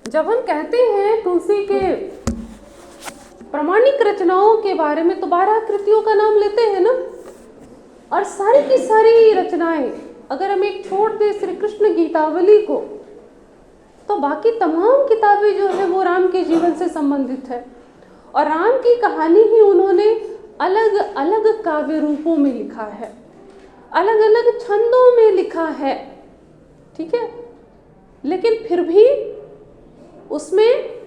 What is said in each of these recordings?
जब हम कहते हैं तुलसी के प्रामाणिक रचनाओं के बारे में तो 12 कृतियों का नाम लेते हैं ना, और सारी की सारी रचनाएं अगर हम एक छोड़ दें श्री कृष्ण गीतावली को, तो बाकी तमाम किताबें जो है वो राम के जीवन से संबंधित है। और राम की कहानी ही उन्होंने अलग अलग काव्य रूपों में लिखा है, अलग अलग छंदों में लिखा है, ठीक है। लेकिन फिर भी उसमें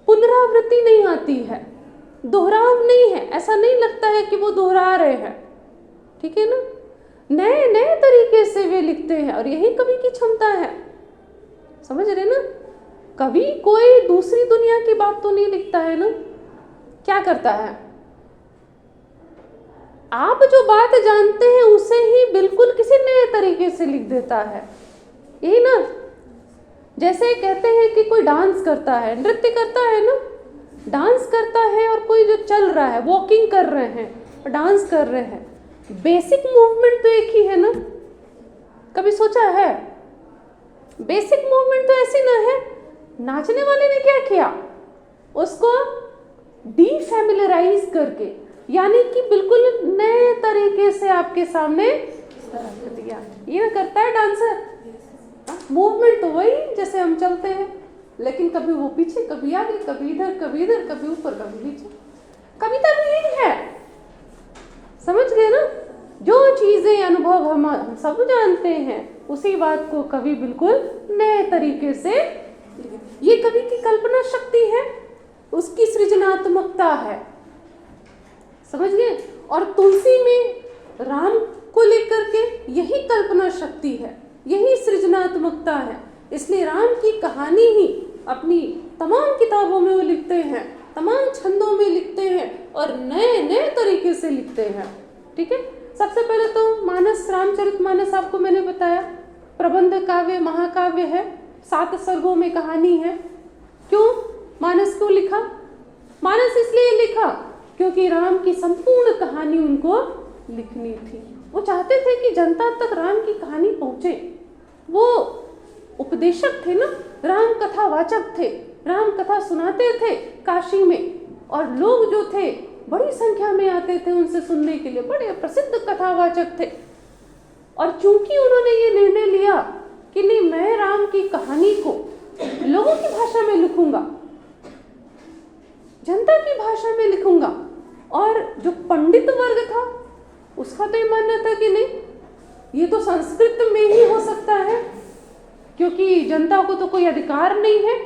पुनरावृत्ति नहीं आती है, दोहराव नहीं है, ऐसा नहीं लगता है कि वो दोहरा रहे हैं, ठीक है ना। नए नए तरीके से वे लिखते हैं और यही कवि की क्षमता है, समझ रहे ना। कवि कोई दूसरी दुनिया की बात तो नहीं लिखता है ना, क्या करता है, आप जो बात जानते हैं उसे ही बिल्कुल किसी नए तरीके से लिख देता है, यही ना। जैसे कहते हैं कि कोई डांस करता है, नृत्य करता है ना, डांस करता है, और कोई जो चल रहा है, वॉकिंग कर रहे हैं और डांस कर रहे हैं, बेसिक मूवमेंट तो एक ही है ना। कभी सोचा है बेसिक मूवमेंट तो ऐसी ना है। नाचने वाले ने क्या किया, उसको डीफैमिलियराइज करके, यानी कि बिल्कुल नए तरीके से आपके सामने रख दिया। ये ना करता है डांसर, मूवमेंट तो वही जैसे हम चलते हैं, लेकिन कभी वो पीछे, कभी आगे, कभी इधर, कभी इधर, कभी ऊपर, कभी नीचे। कविता भी यही है, समझ गए ना। जो चीजें अनुभव हम सब जानते हैं, उसी बात को कवि बिल्कुल नए तरीके से, ये कवि की कल्पना शक्ति है, उसकी सृजनात्मकता है, समझ गए। और तुलसी में राम को लेकर के यही कल्पना शक्ति है, यही सृजनात्मकता है। इसलिए राम की कहानी ही अपनी तमाम किताबों में वो लिखते हैं, तमाम छंदों में लिखते हैं और नए नए तरीके से लिखते हैं, ठीक है। सबसे पहले तो मानस, रामचरितमानस आपको मैंने बताया, प्रबंध काव्य, महाकाव्य है, 7 सर्गों में कहानी है। क्यों मानस क्यों लिखा? मानस इसलिए लिखा क्योंकि राम की संपूर्ण कहानी उनको लिखनी थी। वो चाहते थे कि जनता तक राम की कहानी पहुंचे। वो उपदेशक थे ना, राम कथा वाचक थे, राम कथा सुनाते थे काशी में, और लोग जो थे बड़ी संख्या में आते थे उनसे सुनने के लिए, बड़े प्रसिद्ध कथावाचक थे। और चूंकि उन्होंने ये निर्णय लिया कि नहीं, मैं राम की कहानी को लोगों की भाषा में लिखूंगा, जनता की भाषा में लिखूंगा, और जो पंडित वर्ग था उसका तो ये मानना था कि नहीं, ये तो संस्कृत में ही हो सकता है, क्योंकि जनता को तो कोई अधिकार नहीं है,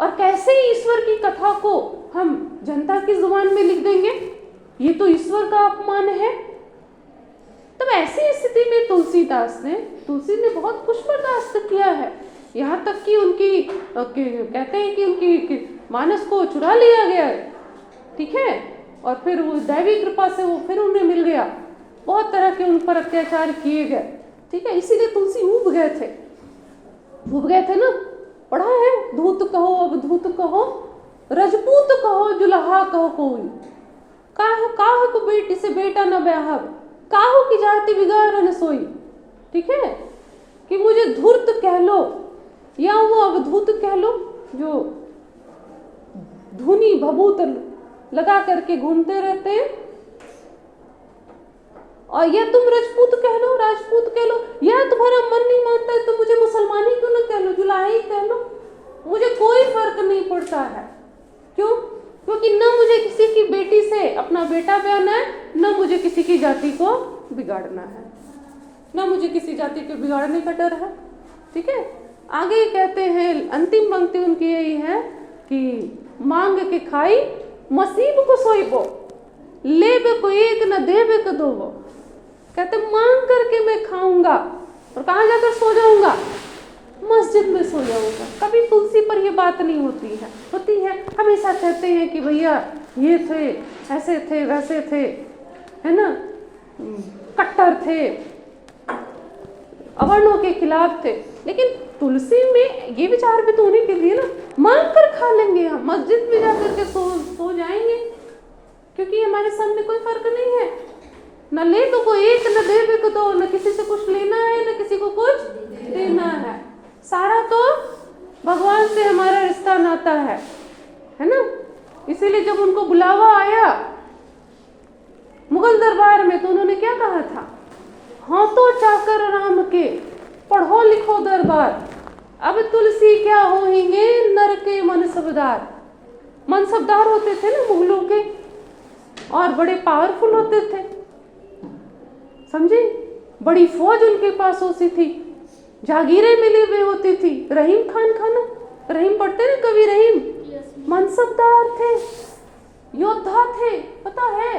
और कैसे ईश्वर की कथा को हम जनता की जुबान में लिख देंगे, ये तो ईश्वर का अपमान है। तब ऐसी स्थिति में तुलसी ने बहुत कुछ बर्दाश्त किया है, यहाँ तक कि उनकी कहते हैं कि उनकी मानस को चुरा लिया गया, ठीक है, और फिर वो दैवी कृपा से वो फिर उन्हें मिल गया, बहुत तरह के उन पर अत्याचार किए गए, ठीक है। इसीलिए तुलसी ऊब गए थे ना, पढ़ा है, धूत कहो अवधूत कहो, रजपूत कहो जुलहा कहो कोई, काह को बेटी से बेटा न ब्याहब, काहू की जाति बिगाड़ न सोई, ठीक है। कि मुझे धूर्त कह लो या वो अवधूत कह लो, जो धुनी भभूत लगा करके घूमते रहते हैं, और या तुम राजपूत कह लो, या तुम्हारा मन नहीं मानता है तो मुझे मुसलमानी क्यों ना कह लो, जुलाही कह लो, मुझे कोई फर्क नहीं पड़ता है। क्यों? क्योंकि न मुझे किसी की बेटी से अपना बेटा ब्याहना है, न मुझे किसी की जाति को बिगाड़ना है, न मुझे किसी जाति को बिगाड़ने का डर है, ठीक है। आगे कहते हैं, अंतिम पंक्ति उनकी यही है कि मांग के खाई मसीब को सोईबो, लेबे को एक न देबे को दो। कहते मांग करके मैं खाऊंगा, और कहाँ जाकर सो जाऊंगा, मस्जिद में सो जाऊंगा। कभी तुलसी पर यह बात नहीं होती है, हमेशा कहते हैं कि भैया ये थे, ऐसे थे, वैसे थे, है ना, कट्टर थे, अवर्णों के खिलाफ थे। लेकिन तुलसी में ये विचार भी तो होने के लिए ना, मांग कर खा लेंगे, हम मस्जिद में जाकर के सो जाएंगे, क्योंकि हमारे सामने कोई फर्क नहीं है, न ले तो कोई एक, न दे को दो, न किसी से कुछ लेना है, न किसी को कुछ देना है, सारा तो भगवान से हमारा रिश्ता नाता है ना। इसीलिए जब उनको बुलावा आया मुगल दरबार में तो उन्होंने क्या कहा था, हाँ तो चाकर राम के पढ़ो लिखो दरबार, अब तुलसी क्या होंगे नर के मनसबदार। मनसबदार होते थे ना मुगलों के, और बड़े पावरफुल होते थे, समझे, बड़ी फौज उनके पास होती थी, जागीरें मिली हुई होती थी। रहीम खान खाना, रहीम पढ़ते ना कवि रहीम, मनसबदार थे, योद्धा थे, पता है,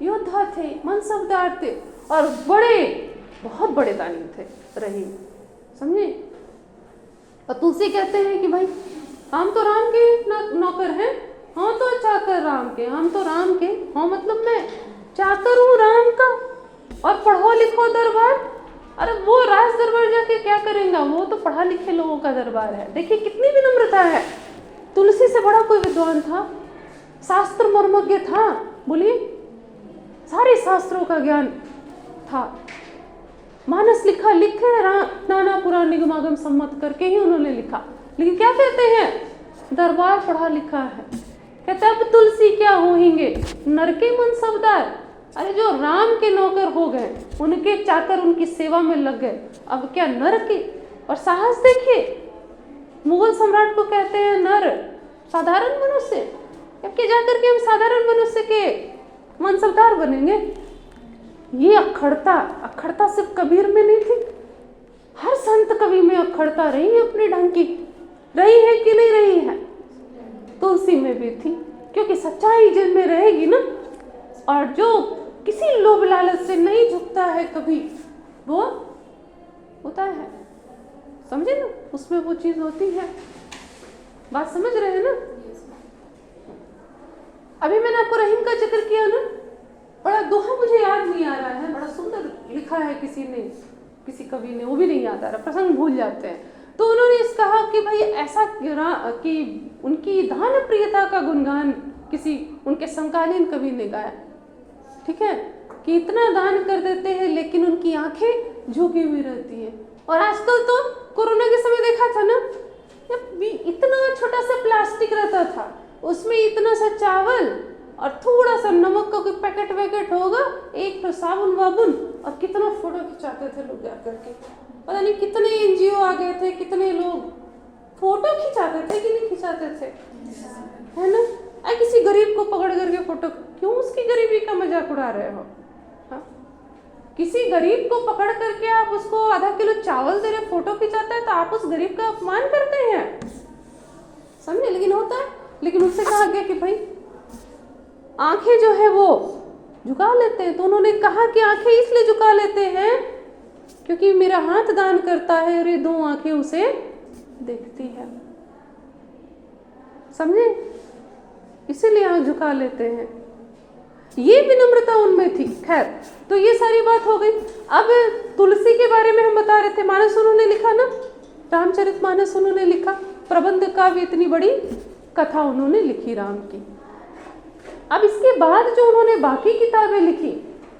योद्धा थे, मनसबदार थे, और बड़े बहुत बड़े दानी थे रहीम, समझे। और तुलसी कहते हैं कि भाई हम तो राम के नौकर हैं, हाँ तो चाकर राम के, हम तो राम के, हाँ मतलब मैं चाकर हूँ राम का, और पढ़ो लिखो दरबार। अरे वो राज दरबार जाके क्या करेगा, वो तो पढ़ा लिखे लोगों का दरबार है। देखिए कितनी विनम्रता है। तुलसी से बड़ा कोई विद्वान था, शास्त्र मर्मज्ञ था, बोलिए, सारे शास्त्रों का ज्ञान था। मानस लिखा, लिखे नाना पुराण निगमागम सम्मत करके ही उन्होंने लिखा, लेकिन क्या कहते हैं, दरबार पढ़ा लिखा है। कहते अब तुलसी क्या होंगे नर के मनसबदार। अरे जो राम के नौकर हो गए, उनके चाकर उनकी सेवा में लग गए, अब क्या नर के। और साहस देखिए, मुगल सम्राट को कहते हैं नर, साधारण मनुष्य, जबकि जाकर के हम साधारण मनुष्य के मनसबदार बनेंगे। ये अखड़ता सिर्फ कबीर में नहीं थी, हर संत कवि में अखड़ता रही है, अपने ढंग की रही है कि नहीं रही है, तुलसी में भी थी। क्योंकि सच्चाई जिनमें रहेगी ना, और जो किसी लोभ लालच से नहीं झुकता है कभी, वो होता है, समझे ना, उसमें वो चीज होती है। बात समझ रहे हैं ना। अभी मैंने आपको रहीम का जिक्र किया ना, बड़ा दोहा मुझे याद नहीं आ रहा है, बड़ा सुंदर लिखा है किसी ने, किसी कवि ने, वो भी नहीं याद आ रहा, प्रसंग भूल जाते हैं। तो उन्होंने इस कहा कि भाई ऐसा कि उनकी दान प्रियता का गुणगान किसी उनके समकालीन कवि ने गाया, ठीक है, कि इतना दान कर देते हैं लेकिन उनकी आंखें झुकी हुई रहती है। और आजकल तो कोरोना के समय देखा था ना, इतना छोटा सा प्लास्टिक रहता था, उसमें इतना सा चावल और थोड़ा सा नमक का कोई पैकेट वैकेट होगा, एक तो साबुन वाबुन, और कितना फोटो खिंचाते थे लोग जाकर के। पता नहीं कितने एनजीओ आ गए थे, कितने लोग फोटो खिंचाते थे कि नहीं खिंचाते थे, है ना। किसी गरीब को पकड़ करके फोटो, क्यों उसकी गरीबी का मजाक उड़ा रहे हो। हाँ? किसी गरीब को पकड़ करके आप उसको आधा किलो चावल दे रहे, फोटो खिंचाता है, तो आप उस गरीब का अपमान करते हैं, समझे। लेकिन होता है, लेकिन उससे कहा गया कि भाई आंखें जो है वो झुका लेते हैं। तो उन्होंने कहा कि आंखें इसलिए झुका लेते हैं क्योंकि मेरा हाथ दान करता है और ये दो आंखें उसे देखती है, समझे, इसीलिए आंख झुका लेते हैं। ये विनम्रता उनमें थी। खैर, तो ये सारी बात हो गई। अब तुलसी के बारे में हम बता रहे थे, मानस उन्होंने लिखा ना, रामचरितमानस उन्होंने लिखा, प्रबंध काव्य, इतनी बड़ी कथा उन्होंने लिखी राम की। अब इसके बाद जो उन्होंने बाकी किताबें लिखी,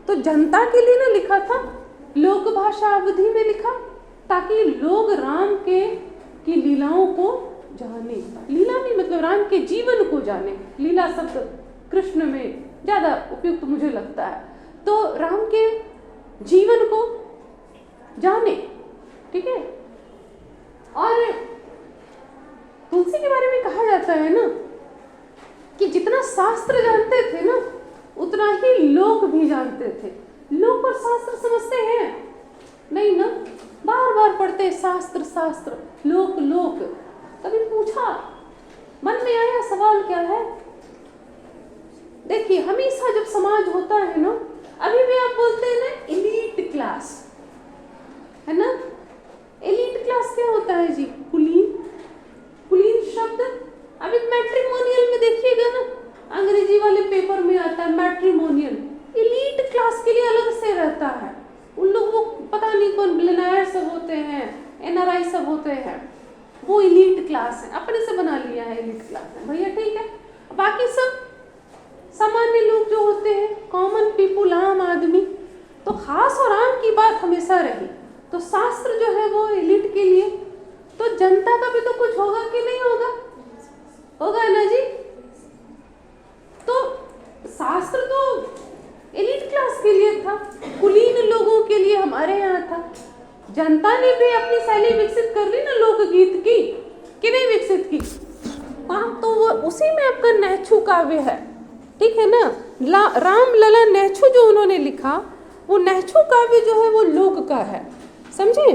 तो जनता के लिए ना लिखा था, लोक भाषा अवधि में लिखा, ताकि लोग राम की लीलाओं को जाने। लीला नहीं मतलब राम के जीवन को जाने, लीला शब्द कृष्ण में ज्यादा उपयुक्त मुझे लगता है। तो राम के जीवन को जाने, ठीक है। और तुलसी के बारे में कहा जाता है ना कि जितना शास्त्र जानते थे ना, उतना ही लोक भी जानते थे। लोक और शास्त्र समझते हैं नहीं ना, बार बार पढ़ते हैं शास्त्र शास्त्र, लोक लोक। कभी पूछा, मन में आया सवाल क्या है। देखिए, हमेशा जब समाज होता है ना, अभी भी आप बोलते हैं ना एलीट क्लास, है ना। एलीट क्लास क्या होता है जी, कुलीन, कुलीन शब्द अभी मैट्रिमोनियल में देखिएगा ना, अंग्रेजी वाले पेपर में आता है मैट्रिमोनियल। एलीट क्लास के लिए अलग से रहता है, उन लोग वो पता नहीं कौन बिलियनर सब होते हैं, एनआरआई सब होते हैं, वो एलीट क्लास है, अपने से बना लिया है एलीट क्लास है भैया, ठीक है। बाकी सब सामान्य लोग जो होते हैं, कॉमन पीपुल, आम आदमी। तो खास और आम की बात हमेशा रही। तो शास्त्र जो है वो एलीट के लिए। तो जनता का भी तो कुछ होगा कि नहीं होगा? होगा ना जी। तो शास्त्र तो एलिट क्लास के लिए था, कुलीन लोगों के लिए हमारे यहाँ था। जनता ने भी अपनी शैली विकसित कर ली ना लोकगीत की, कि नहीं विकसित की? हाँ, तो वो उसी में आपका नैछू काव्य है, ठीक है ना। राम लला नैछू जो उन्होंने लिखा, वो नैछू काव्य जो है वो लोक का है, समझे।